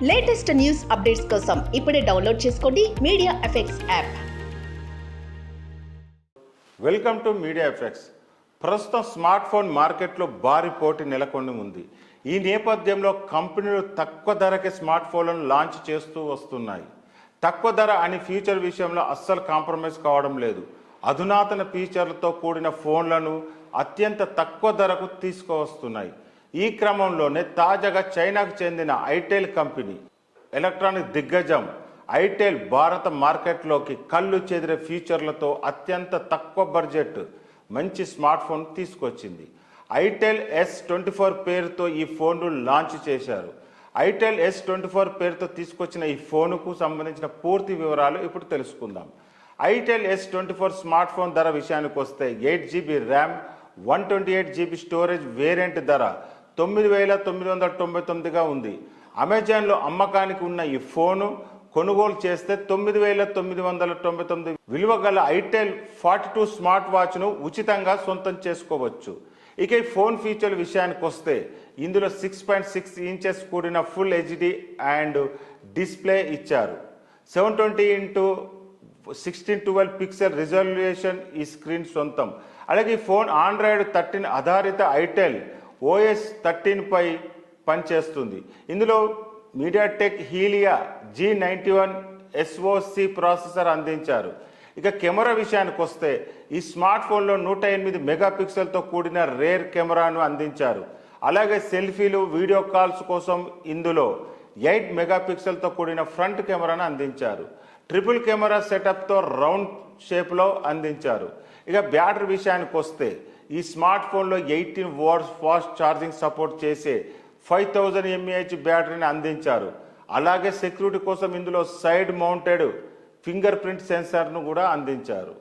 Latest news updates కోసం ఇప్పుడే download చేసుకోండి media effects app. Welcome to media effects. ప్రస్తుతం స్మార్ట్ ఫోన్ మార్కెట్లో భారీ పోటీ నెలకొని ఉంది. ఈ నేపథ్యంలో కంపెనీలు తక్కువ ధరకే స్మార్ట్ ఫోన్లను లాంచ్ చేస్తూ వస్తున్నాయి. తక్కువ ధర అని ఫీచర్ విషయంలో అస్సలు కాంప్రమైజ్ కావడం లేదు. అధునాతన ఫీచర్లతో కూడిన ఫోన్లను అత్యంత తక్కువ ధరకు తీసుకువస్తున్నాయి. ఈ క్రమంలోనే తాజాగా చైనాకు చెందిన ఐటెల్ కంపెనీ, ఎలక్ట్రానిక్ దిగ్గజం ఐటెల్ భారత మార్కెట్లోకి కళ్ళు చెదిరే ఫీచర్లతో అత్యంత తక్కువ బడ్జెట్ మంచి స్మార్ట్ ఫోన్ తీసుకొచ్చింది. ఐటెల్ S24 పేరుతో ఈ ఫోన్ను లాంచ్ చేశారు. ఐటెల్ S24 పేరుతో తీసుకొచ్చిన ఈ ఫోన్కు సంబంధించిన పూర్తి వివరాలు ఇప్పుడు తెలుసుకుందాం. ఐటెల్ S24 స్మార్ట్ ఫోన్ ధర విషయానికి వస్తే 8GB RAM, 128GB storage variant ధర 9,999గా ఉంది. అమెజాన్లో అమ్మకానికి ఉన్న ఈ ఫోను కొనుగోలు చేస్తే 9,999 విలువ గల ఐటెల్ 42 స్మార్ట్ వాచ్ను ఉచితంగా సొంతం చేసుకోవచ్చు. ఇక ఈ ఫోన్ ఫీచర్ల విషయానికి వస్తే ఇందులో 6.6 ఇంచెస్ కూడిన ఫుల్ హెచ్డి అండ్ డిస్ప్లే ఇచ్చారు. 720x1612 పిక్సెల్ రిజల్యూషన్ ఈ స్క్రీన్ సొంతం. అలాగే ఈ ఫోన్ ఆండ్రాయిడ్ 13 ఆధారిత ఐటెల్ OS 13 పై పనిచేస్తుంది. ఇందులో మీడియాటెక్ హీలియా G91 SoC ప్రాసెసర్ అందించారు. ఇక కెమెరా విషయానికి వస్తే ఈ స్మార్ట్ ఫోన్లో 108 మెగాపిక్సెల్తో కూడిన రేర్ కెమెరాను అందించారు. అలాగే సెల్ఫీలు, వీడియో కాల్స్ కోసం ఇందులో 8 మెగాపిక్సెల్తో కూడిన ఫ్రంట్ కెమెరాను అందించారు. ట్రిపుల్ కెమెరా సెటప్తో రౌండ్ షేప్లో అందించారు. ఇక బ్యాటరీ విషయానికి వస్తే ఈ స్మార్ట్ ఫోన్లో 18 వాట్స్ ఫాస్ట్ ఛార్జింగ్ సపోర్ట్ చేసే 5000 mAh బ్యాటరీని అందించారు. అలాగే సెక్యూరిటీ కోసం ఇందులో సైడ్ మౌంటెడ్ ఫింగర్ ప్రింట్ సెన్సార్ను కూడా అందించారు.